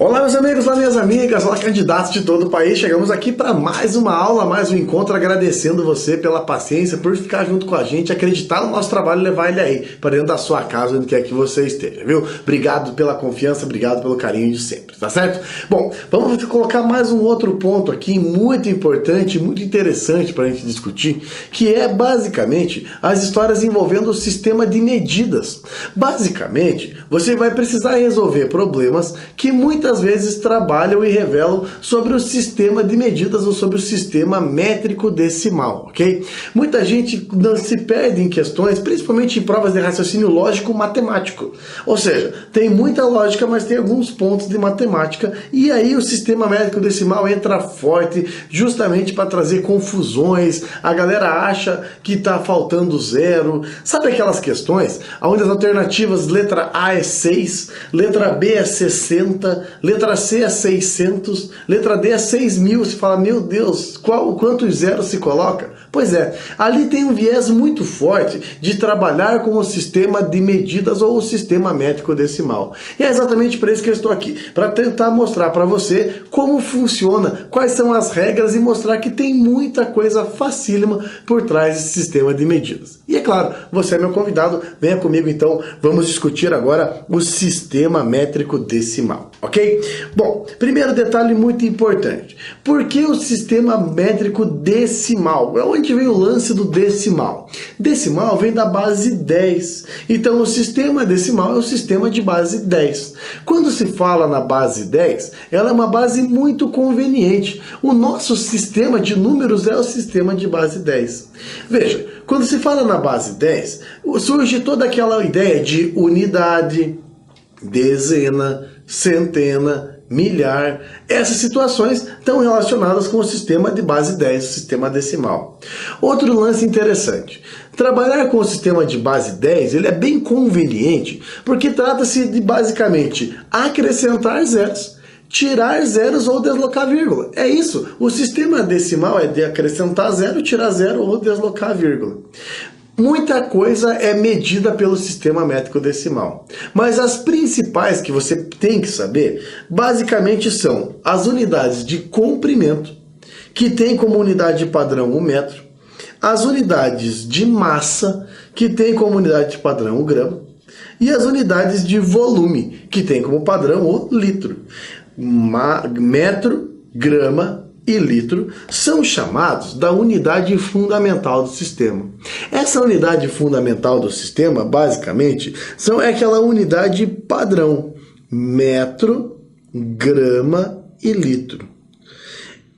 Olá meus amigos, olá minhas amigas, olá candidatos de todo o país, chegamos aqui para mais uma aula, mais um encontro, agradecendo você pela paciência, por ficar junto com a gente, acreditar no nosso trabalho e levar ele aí, para dentro da sua casa, onde quer que você esteja, viu? Obrigado pela confiança, obrigado pelo carinho de sempre, tá certo? Bom, vamos colocar mais um outro ponto aqui, muito importante, muito interessante para a gente discutir, que é basicamente as histórias envolvendo o sistema de medidas. Basicamente, você vai precisar resolver problemas que muitas vezes trabalham e revelam sobre o sistema de medidas ou sobre o sistema métrico decimal, ok? Muita gente se perde em questões, principalmente em provas de raciocínio lógico matemático. Ou seja, tem muita lógica, mas tem alguns pontos de matemática, e aí o sistema métrico decimal entra forte justamente para trazer confusões. A galera acha que está faltando zero. Sabe aquelas questões onde as alternativas letra A é 6, letra B é 60, letra C é 600, letra D é 6.000, você fala, meu Deus, quantos zeros se coloca? Pois é, ali tem um viés muito forte de trabalhar com o sistema de medidas ou o sistema métrico decimal. E é exatamente para isso que eu estou aqui, para tentar mostrar para você como funciona, quais são as regras e mostrar que tem muita coisa facílima por trás desse sistema de medidas. E é claro, você é meu convidado, venha comigo então, vamos discutir agora o sistema métrico decimal, ok? Bom, primeiro detalhe muito importante. Por que o sistema métrico decimal? É onde vem o lance do decimal. Decimal vem da base 10. Então o sistema decimal é o sistema de base 10. Quando se fala na base 10, ela é uma base muito conveniente. O nosso sistema de números é o sistema de base 10. Veja, quando se fala na base 10, surge toda aquela ideia de unidade, dezena, centena, milhar. Essas situações estão relacionadas com o sistema de base 10, o sistema decimal. Outro lance interessante. Trabalhar com o sistema de base 10, ele é bem conveniente, porque trata-se de basicamente acrescentar zeros, tirar zeros ou deslocar vírgula. É isso. O sistema decimal é de acrescentar zero, tirar zero ou deslocar vírgula. Muita coisa é medida pelo sistema métrico decimal, mas as principais que você tem que saber, basicamente são as unidades de comprimento, que tem como unidade padrão o metro, as unidades de massa, que tem como unidade de padrão o grama, e as unidades de volume, que tem como padrão o litro. Metro, grama e litro são chamados da unidade fundamental do sistema. Essa unidade fundamental do sistema, basicamente, é aquela unidade padrão: metro, grama e litro.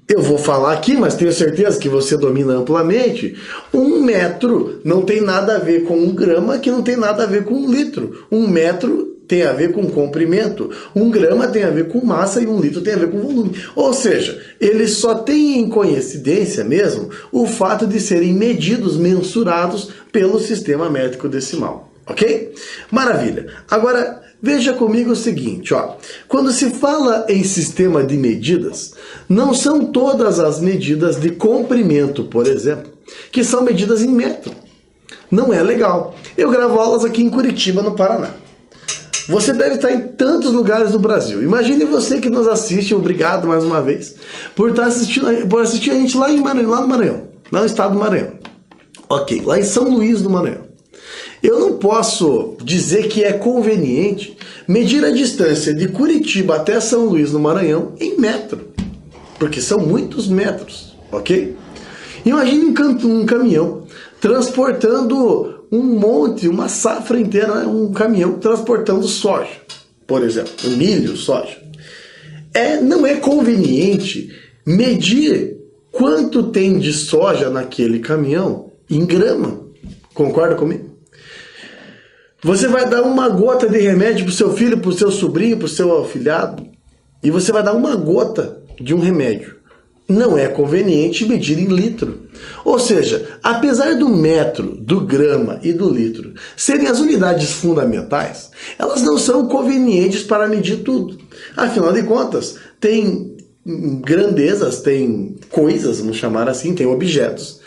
Eu vou falar aqui, mas tenho certeza que você domina amplamente. Um metro não tem nada a ver com um grama, que não tem nada a ver com um litro. Um metro tem a ver com comprimento, um grama tem a ver com massa e um litro tem a ver com volume. Ou seja, eles só têm em coincidência mesmo o fato de serem medidos, mensurados pelo sistema métrico decimal. Ok? Maravilha. Agora, veja comigo o seguinte, ó. Quando se fala em sistema de medidas, não são todas as medidas de comprimento, por exemplo, que são medidas em metro. Não é legal. Eu gravo aulas aqui em Curitiba, no Paraná. Você deve estar em tantos lugares do Brasil. Imagine você que nos assiste, obrigado mais uma vez, por assistir a gente lá no Maranhão, lá no estado do Maranhão. Ok, lá em São Luís do Maranhão. Eu não posso dizer que é conveniente medir a distância de Curitiba até São Luís do Maranhão em metro, porque são muitos metros, ok? Imagine um caminhão transportando uma safra inteira, né? Um caminhão transportando soja, por exemplo, milho, soja. Não é conveniente medir quanto tem de soja naquele caminhão em grama. Concorda comigo? Você vai dar uma gota de remédio para o seu filho, para o seu sobrinho, para o seu afilhado, e você vai dar uma gota de um remédio. Não é conveniente medir em litro. Ou seja, apesar do metro, do grama e do litro serem as unidades fundamentais, elas não são convenientes para medir tudo. Afinal de contas, tem grandezas, tem coisas, vamos chamar assim, tem objetos,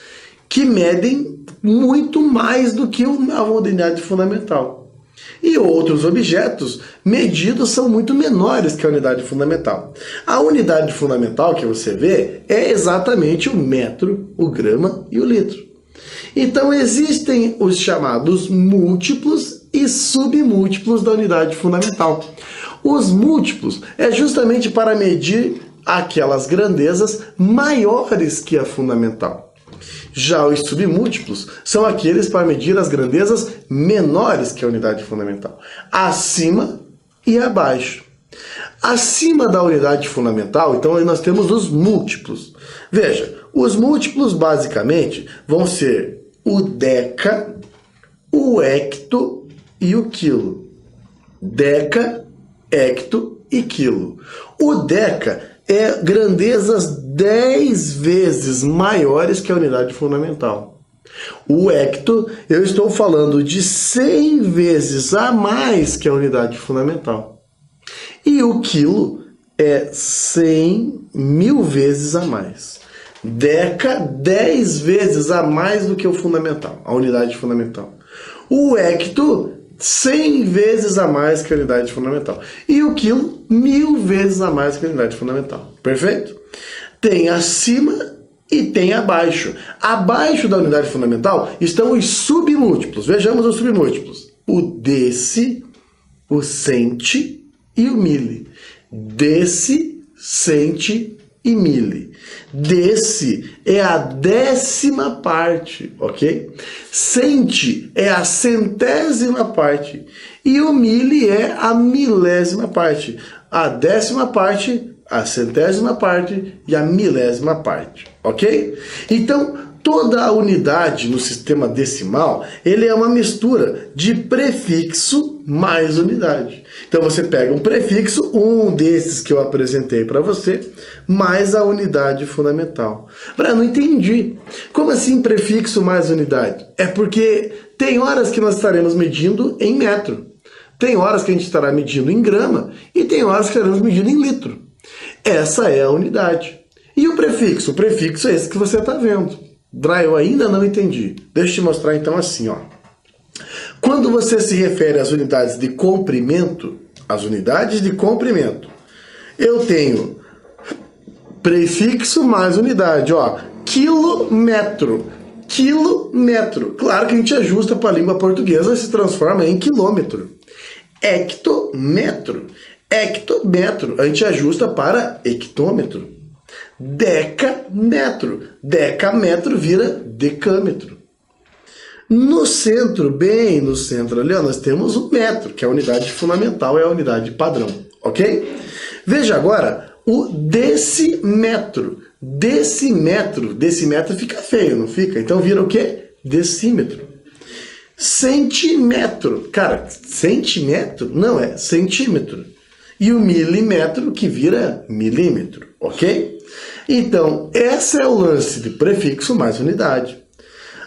que medem muito mais do que a unidade fundamental. E outros objetos medidos são muito menores que a unidade fundamental. A unidade fundamental que você vê é exatamente o metro, o grama e o litro. Então existem os chamados múltiplos e submúltiplos da unidade fundamental. Os múltiplos é justamente para medir aquelas grandezas maiores que a fundamental. Já os submúltiplos são aqueles para medir as grandezas menores que a unidade fundamental, acima e abaixo. Acima da unidade fundamental, então, nós temos os múltiplos. Veja, os múltiplos basicamente vão ser o deca, o hecto e o quilo. Deca, hecto e quilo. O deca é grandezas 10 vezes maiores que a unidade fundamental. O hecto, eu estou falando de 100 vezes a mais que a unidade fundamental. E o quilo é 100.000 vezes a mais. Deca, 10 vezes a mais do que o fundamental, a unidade fundamental. O hecto, 100 vezes a mais que a unidade fundamental. E o quilo, 1000 vezes a mais que a unidade fundamental. Perfeito? Tem acima e tem abaixo. Abaixo da unidade fundamental estão os submúltiplos. Vejamos os submúltiplos. O desse, o cente e o mille. Desse, cente e mille. Desse é a 10ª parte, ok? Cente é a 100ª parte. E o mille é a 1000ª parte. A 10ª parte, a 100ª parte e a 1000ª parte, ok? Então, toda a unidade no sistema decimal, ele é uma mistura de prefixo mais unidade. Então você pega um prefixo, um desses que eu apresentei para você, mais a unidade fundamental. Não entendi. Como assim prefixo mais unidade? É porque tem horas que nós estaremos medindo em metro, tem horas que a gente estará medindo em grama e tem horas que estaremos medindo em litro. Essa é a unidade. E o prefixo? O prefixo é esse que você está vendo. Eu ainda não entendi. Deixa eu te mostrar então assim, ó. Quando você se refere às unidades de comprimento, eu tenho prefixo mais unidade, ó. Quilômetro. Quilômetro. Claro que a gente ajusta para a língua portuguesa e se transforma em quilômetro. Hectômetro. Hectómetro. A gente ajusta para hectômetro. Decâmetro. Decâmetro vira decâmetro. No centro, bem no centro ali, ó, nós temos o metro, que é a unidade fundamental, é a unidade padrão, ok? Veja agora o decímetro. Decímetro fica feio, não fica? Então vira o quê? Decímetro. Centímetro. Cara, centímetro? Não, é centímetro. E o milímetro que vira milímetro, ok? Então, esse é o lance de prefixo mais unidade.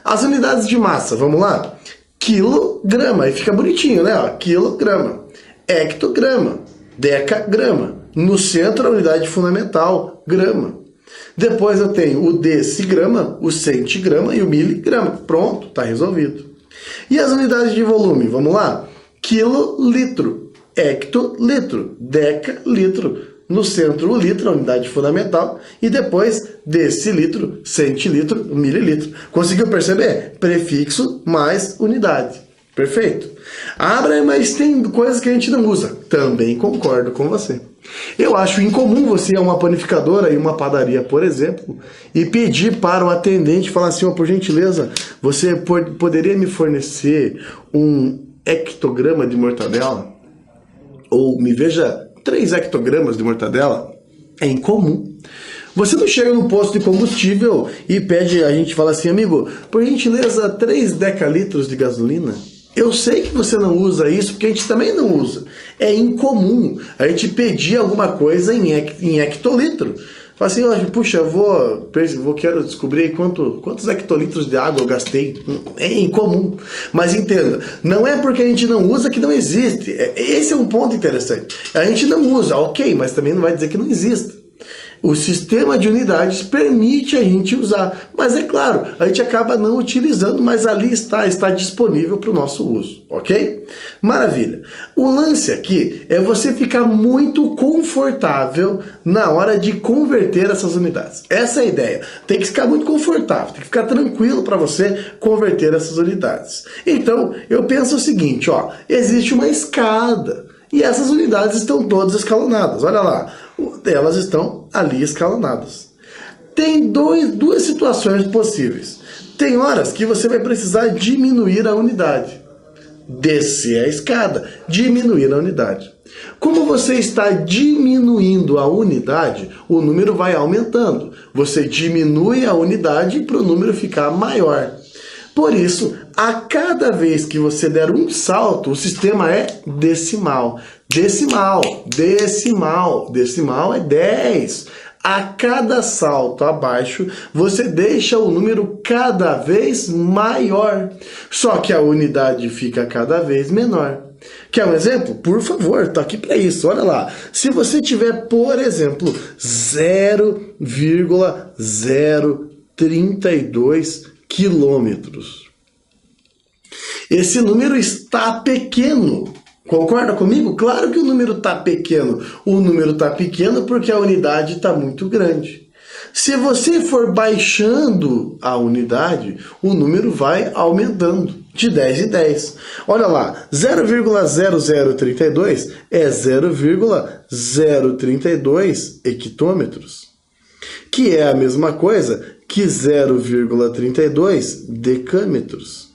As unidades de massa, vamos lá? Quilograma, aí fica bonitinho, né? Ó, quilograma. Hectograma. Decagrama. No centro, a unidade fundamental, grama. Depois eu tenho o decigrama, o centigrama e o miligrama. Pronto, está resolvido. E as unidades de volume, vamos lá? Quilolitro, hectolitro, decalitro. No centro, o litro, a unidade fundamental, e depois decilitro, centilitro, mililitro. Conseguiu perceber? Prefixo mais unidade. Perfeito? Mas tem coisas que a gente não usa. Também concordo com você. Eu acho incomum você ir a uma panificadora e uma padaria, por exemplo, e pedir para o atendente, falar assim, por gentileza, você poderia me fornecer um hectograma de mortadela? Ou me veja 3 hectogramas de mortadela? É incomum. Você não chega no posto de combustível e pede, a gente fala assim, amigo, por gentileza, 3 decalitros de gasolina? Eu sei que você não usa isso, porque a gente também não usa. É incomum a gente pedir alguma coisa em hectolitro. Fala assim, puxa, quero descobrir quantos hectolitros de água eu gastei. É incomum. Mas entenda, não é porque a gente não usa que não existe. Esse é um ponto interessante. A gente não usa, ok, mas também não vai dizer que não existe. O sistema de unidades permite a gente usar, mas é claro, a gente acaba não utilizando, mas ali está disponível para o nosso uso, ok? Maravilha. O lance aqui é você ficar muito confortável na hora de converter essas unidades. Essa é a ideia. Tem que ficar muito confortável, tem que ficar tranquilo para você converter essas unidades. Então, eu penso o seguinte, ó, existe uma escada e essas unidades estão todas escalonadas. Olha lá. Elas estão ali escalonadas. Tem duas situações possíveis. Tem horas que você vai precisar diminuir a unidade. Descer a escada, diminuir a unidade. Como você está diminuindo a unidade, o número vai aumentando. Você diminui a unidade para o número ficar maior. Por isso, a cada vez que você der um salto, o sistema é decimal. Decimal, decimal, decimal é 10. A cada salto abaixo, você deixa o número cada vez maior. Só que a unidade fica cada vez menor. Quer um exemplo? Por favor, estou aqui para isso. Olha lá. Se você tiver, por exemplo, 0,032 quilômetros. Esse número está pequeno. Concorda comigo? Claro que o número está pequeno. O número está pequeno porque a unidade está muito grande. Se você for baixando a unidade, o número vai aumentando de 10 em 10. Olha lá, 0,0032 é 0,032 hectômetros, que é a mesma coisa que 0,32 decâmetros,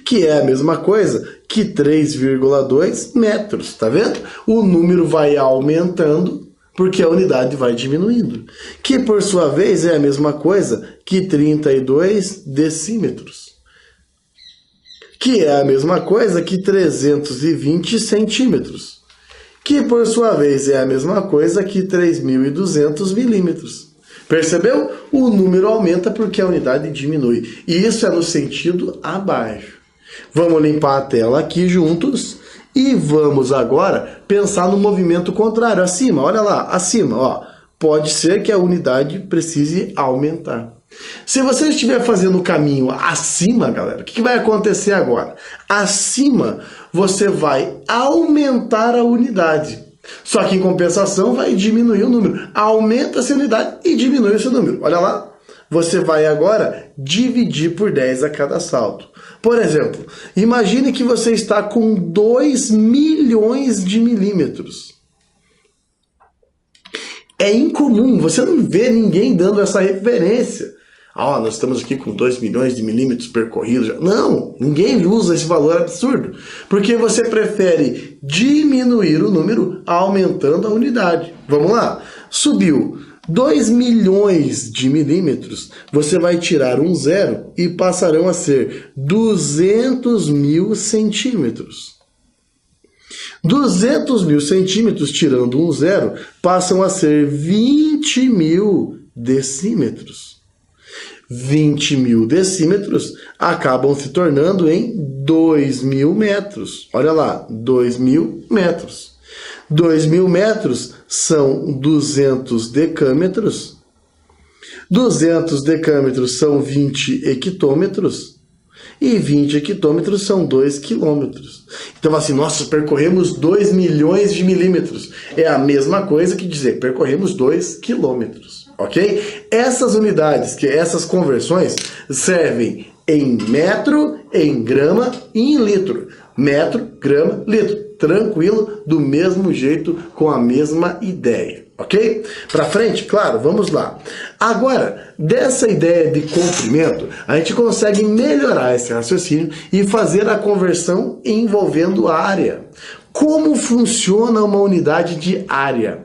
que é a mesma coisa que 3,2 metros, tá vendo? O número vai aumentando porque a unidade vai diminuindo, que por sua vez é a mesma coisa que 32 decímetros, que é a mesma coisa que 320 centímetros, que por sua vez é a mesma coisa que 3.200 milímetros. Percebeu? O número aumenta porque a unidade diminui. E isso é no sentido abaixo. Vamos limpar a tela aqui juntos e vamos agora pensar no movimento contrário. Acima, olha lá, acima, ó. Pode ser que a unidade precise aumentar. Se você estiver fazendo o caminho acima, galera, o que vai acontecer agora? Acima, você vai aumentar a unidade. Só que em compensação vai diminuir o número. Aumenta essa unidade e diminui esse número. Olha lá. Você vai agora dividir por 10 a cada salto. Por exemplo, imagine que você está com 2 milhões de milímetros. É incomum, você não vê ninguém dando essa referência. Ah, nós estamos aqui com 2 milhões de milímetros percorridos. Não, ninguém usa esse valor absurdo. Porque você prefere diminuir o número aumentando a unidade. Vamos lá. Subiu 2 milhões de milímetros. Você vai tirar um zero e passarão a ser 200 mil centímetros. 200 mil centímetros, tirando um zero, passam a ser 20 mil decímetros. 20 mil decímetros acabam se tornando em 2.000 metros. Olha lá, 2.000 metros. 2.000 metros são 200 decâmetros. 200 decâmetros são 20 hectômetros. E 20 hectômetros são 2 quilômetros. Então, assim, nós percorremos 2 milhões de milímetros. É a mesma coisa que dizer, percorremos 2 quilômetros. Ok? Essas unidades, essas conversões, servem em metro, em grama e em litro. Metro, grama, litro. Tranquilo, do mesmo jeito, com a mesma ideia. Ok? Para frente? Claro, vamos lá. Agora, dessa ideia de comprimento, a gente consegue melhorar esse raciocínio e fazer a conversão envolvendo área. Como funciona uma unidade de área?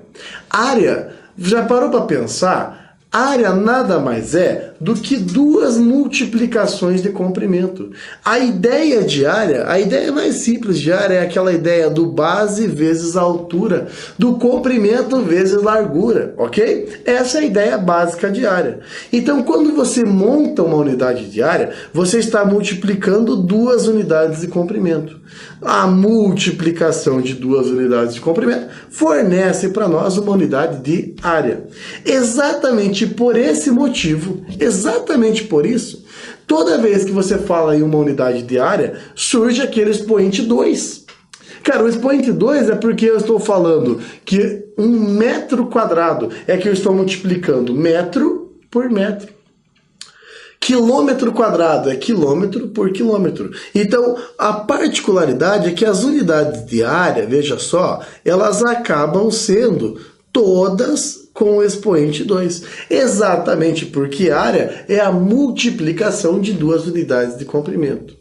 Área, já parou para pensar? Área nada mais é do que duas multiplicações de comprimento. A ideia de área, a ideia mais simples de área é aquela ideia do base vezes a altura, do comprimento vezes largura, ok? Essa é a ideia básica de área. Então, quando você monta uma unidade de área, você está multiplicando duas unidades de comprimento. A multiplicação de duas unidades de comprimento fornece para nós uma unidade de área. Exatamente por esse motivo, exatamente por isso, toda vez que você fala em uma unidade de área, surge aquele expoente 2. Cara, o expoente 2 é porque eu estou falando que 1 metro quadrado é que eu estou multiplicando metro por metro. Quilômetro quadrado é quilômetro por quilômetro. Então, a particularidade é que as unidades de área, veja só, elas acabam sendo todas com o expoente 2. Exatamente porque área é a multiplicação de duas unidades de comprimento.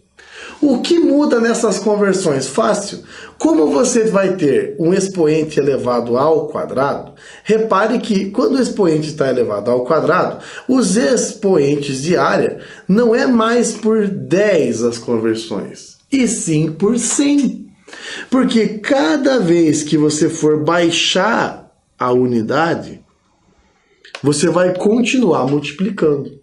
O que muda nessas conversões? Fácil. Como você vai ter um expoente elevado ao quadrado, repare que quando o expoente está elevado ao quadrado, os expoentes de área não é mais por 10 as conversões, e sim por 100. Porque cada vez que você for baixar a unidade, você vai continuar multiplicando.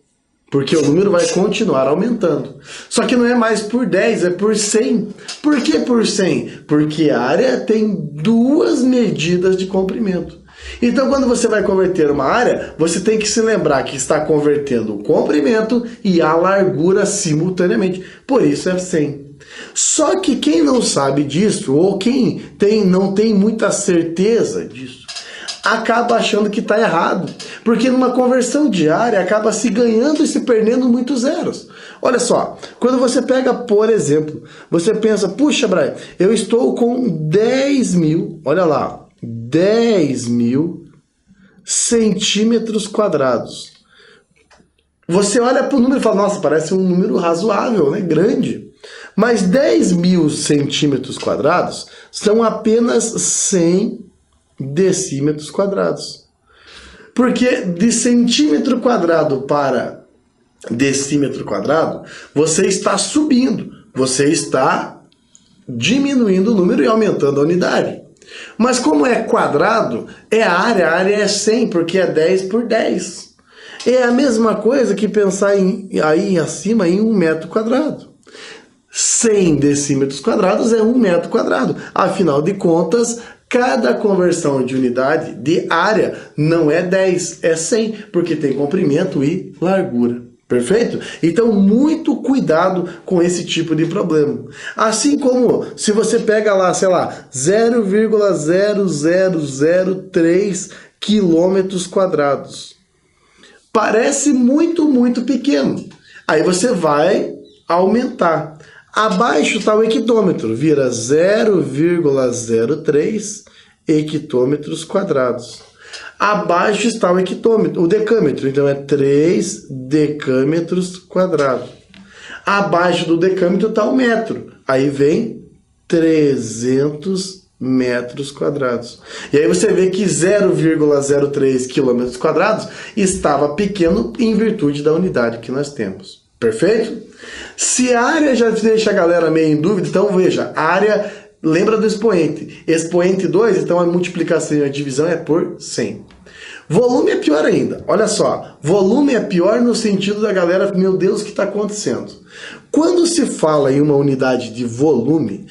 Porque o número vai continuar aumentando. Só que não é mais por 10, é por 100. Por que por 100? Porque a área tem duas medidas de comprimento. Então, quando você vai converter uma área, você tem que se lembrar que está convertendo o comprimento e a largura simultaneamente. Por isso é 100. Só que quem não sabe disso, ou quem não tem muita certeza disso, acaba achando que está errado. Porque numa conversão diária acaba se ganhando e se perdendo muitos zeros. Olha só, quando você pega, por exemplo, você pensa, puxa, Brian, eu estou com 10 mil, olha lá, 10 mil centímetros quadrados. Você olha para o número e fala, nossa, parece um número razoável, né? Grande. Mas 10 mil centímetros quadrados são apenas 100 decímetros quadrados. Porque de centímetro quadrado para decímetro quadrado, você está subindo, você está diminuindo o número e aumentando a unidade. Mas como é quadrado, é a área é 100, porque é 10 por 10. É a mesma coisa que pensar aí acima em 1 metro quadrado. 100 decímetros quadrados é 1 metro quadrado. Afinal de contas, cada conversão de unidade de área não é 10, é 100, porque tem comprimento e largura. Perfeito? Então, muito cuidado com esse tipo de problema. Assim como se você pega lá, sei lá, 0,0003 quilômetros quadrados. Parece muito, muito pequeno. Aí você vai aumentar. Abaixo está o hectômetro, vira 0,03 hectômetros quadrados. Abaixo está o hectômetro, o decâmetro, então é 3 decâmetros quadrados. Abaixo do decâmetro está o metro, aí vem 300 metros quadrados. E aí você vê que 0,03 quilômetros quadrados estava pequeno em virtude da unidade que nós temos. Perfeito? Se a área já deixa a galera meio em dúvida, então veja, a área, lembra do expoente. Expoente 2, então a multiplicação e a divisão é por 100. Volume é pior ainda. Olha só, volume é pior no sentido da galera, meu Deus, o que está acontecendo? Quando se fala em uma unidade de volume,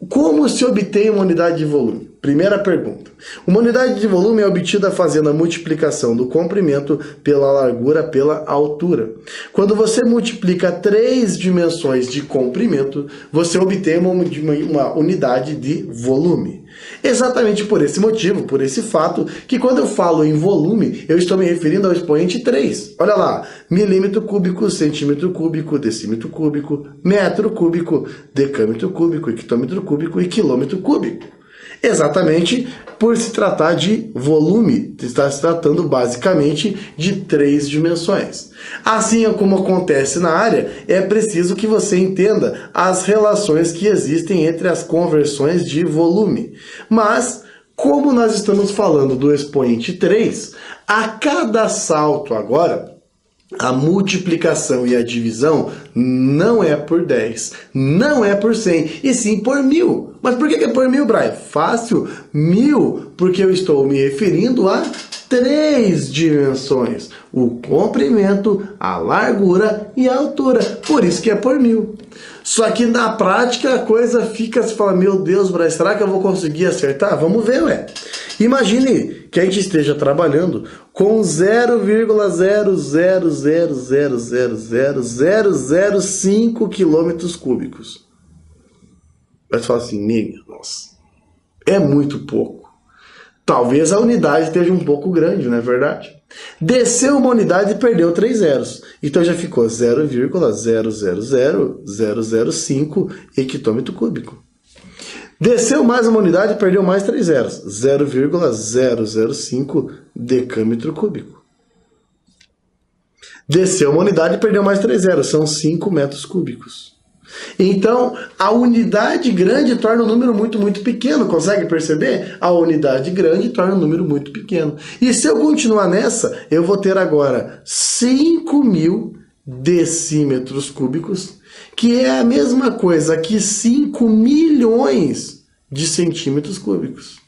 como se obtém uma unidade de volume? Primeira pergunta. Uma unidade de volume é obtida fazendo a multiplicação do comprimento pela largura pela altura. Quando você multiplica 3 dimensões de comprimento, você obtém uma unidade de volume. Exatamente por esse motivo, por esse fato, que quando eu falo em volume, eu estou me referindo ao expoente 3. Olha lá, milímetro cúbico, centímetro cúbico, decímetro cúbico, metro cúbico, decâmetro cúbico, hectômetro cúbico e quilômetro cúbico. Exatamente por se tratar de volume, está se tratando basicamente de 3 dimensões. Assim como acontece na área, é preciso que você entenda as relações que existem entre as conversões de volume. Mas, como nós estamos falando do expoente 3, a cada salto agora, A multiplicação e a divisão não é por 10, não é por 100, e sim por 1000. Mas por que é por 1000, Brian? Fácil, 1000, porque eu estou me referindo a 3 dimensões. O comprimento, a largura e a altura. Por isso que é por 1000. Só que na prática a coisa fica, se fala, meu Deus, Brian, será que eu vou conseguir acertar? Vamos ver, ué. Imagine que a gente esteja trabalhando com 0,000000005 quilômetros cúbicos. Vai falar assim, nega, nossa, é muito pouco. Talvez a unidade esteja um pouco grande, não é verdade? Desceu uma unidade e perdeu 3 zeros. Então já ficou 0,000005 hectômetro cúbico. Desceu mais uma unidade e perdeu mais 3 zeros. 0,005 decâmetro cúbico. Desceu uma unidade e perdeu mais 3 zeros. São 5 metros cúbicos. Então, a unidade grande torna o número muito, muito pequeno. Consegue perceber? A unidade grande torna o número muito pequeno. E se eu continuar nessa, eu vou ter agora 5.000 decímetros cúbicos, que é a mesma coisa que 5 milhões de centímetros cúbicos.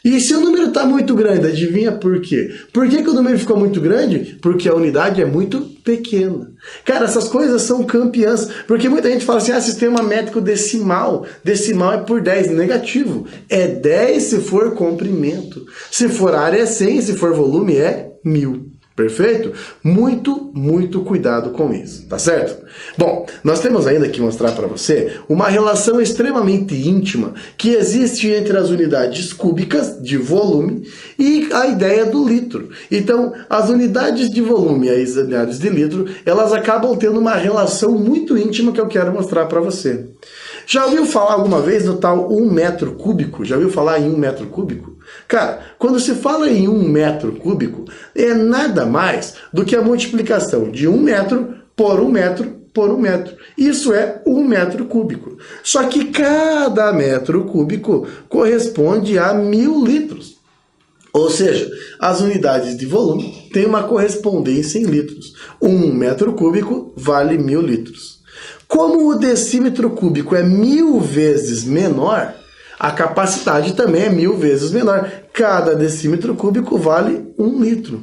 E se o número está muito grande, adivinha por quê? Por que o número ficou muito grande? Porque a unidade é muito pequena. Cara, essas coisas são campeãs. Porque muita gente fala assim, sistema métrico decimal. Decimal é por 10, negativo. É 10 se for comprimento. Se for área é 100, se for volume é 1000. Perfeito? Muito, muito cuidado com isso, tá certo? Bom, nós temos ainda que mostrar para você uma relação extremamente íntima que existe entre as unidades cúbicas de volume e a ideia do litro. Então, as unidades de volume e as unidades de litro, elas acabam tendo uma relação muito íntima que eu quero mostrar para você. Já ouviu falar alguma vez no tal 1 metro cúbico? Já ouviu falar em 1 metro cúbico? Cara, quando se fala em 1 metro cúbico, é nada mais do que a multiplicação de 1 metro por 1 metro por 1 metro. Isso é 1 metro cúbico. Só que cada metro cúbico corresponde a 1000 litros. Ou seja, as unidades de volume têm uma correspondência em litros. 1 metro cúbico vale 1000 litros. Como o decímetro cúbico é 1000 vezes menor, a capacidade também é 1000 vezes menor. Cada decímetro cúbico vale 1 litro.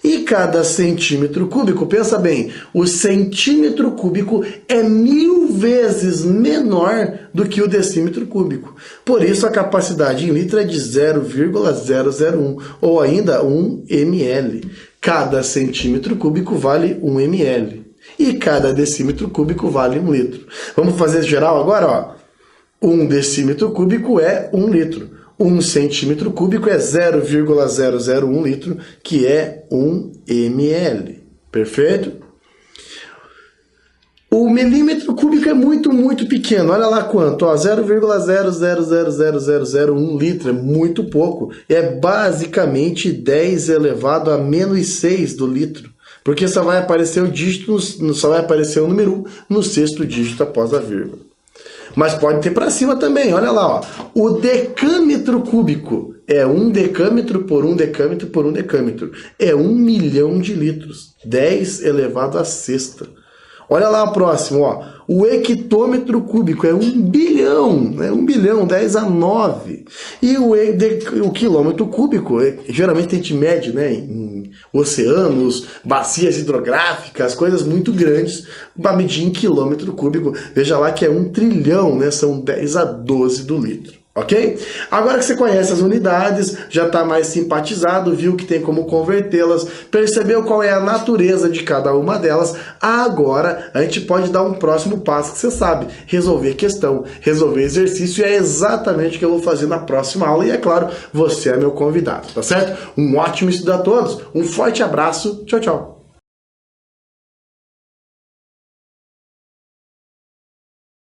E cada centímetro cúbico, pensa bem, o centímetro cúbico é 1000 vezes menor do que o decímetro cúbico. Por isso a capacidade em litro é de 0,001, ou ainda 1 ml. Cada centímetro cúbico vale 1 ml. E cada decímetro cúbico vale 1 litro. Vamos fazer geral agora, ó. 1 decímetro cúbico é 1 litro. 1 centímetro cúbico é 0,001 litro, que é 1 ml. Perfeito? O milímetro cúbico é muito, muito pequeno. Olha lá quanto, ó, 0,0000001 litro, é muito pouco. É basicamente 10 elevado a menos 6 do litro. Porque só vai aparecer o dígito, só vai aparecer o número 1 no 6º dígito após a vírgula. Mas pode ter para cima também, olha lá, ó. O decâmetro cúbico é 1 decâmetro por 1 decâmetro por 1 decâmetro. É 1 milhão de litros, 10 elevado à sexta. Olha lá o próximo, ó. O hectômetro cúbico é 1 bilhão, né? 1 bilhão, 10 a 9. E o quilômetro cúbico, geralmente a gente mede, né, em oceanos, bacias hidrográficas, coisas muito grandes, para medir em quilômetro cúbico. Veja lá que é 1 trilhão, né? São 10 a 12 do litro. Ok? Agora que você conhece as unidades, já está mais simpatizado, viu que tem como convertê-las, percebeu qual é a natureza de cada uma delas, agora a gente pode dar um próximo passo que você sabe, resolver questão, resolver exercício, e é exatamente o que eu vou fazer na próxima aula, e é claro, você é meu convidado, tá certo? Um ótimo estudo a todos, um forte abraço, tchau, tchau!